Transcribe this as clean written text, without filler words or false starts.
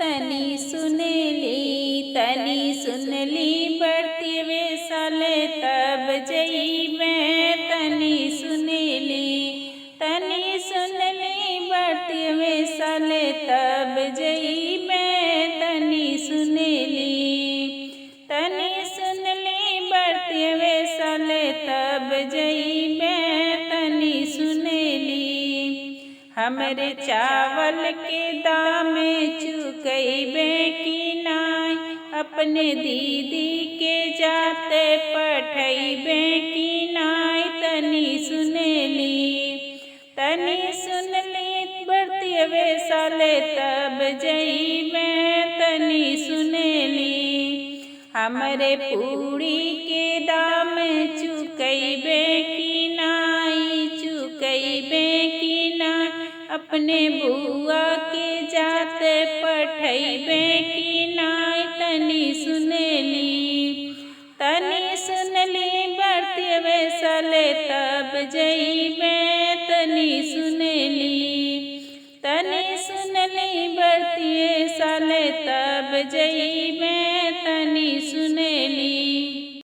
तनी सुनली बढ़ती वे साले तब जइबे। तनी सुनली बढ़ती वे साले तब जइबे। तनी सुनली बढ़ती वे साले तब जइबे। तनी सुनली हमरे चावल के दाम चुकइबे कि नाय। अपने दीदी के जाते पठइबे कि नाय। तनी सुनली बढ़ती वे साले तब जइबे। तनी सुनली हमरे पूरी के दाम चुकइबे कि नाय। अपने बुआ के जाते पठइबे कि नाय। तनी सुनली बढ़ती वे साले तब जइबे। तनी सुनली बढ़ती साले तब जइबे।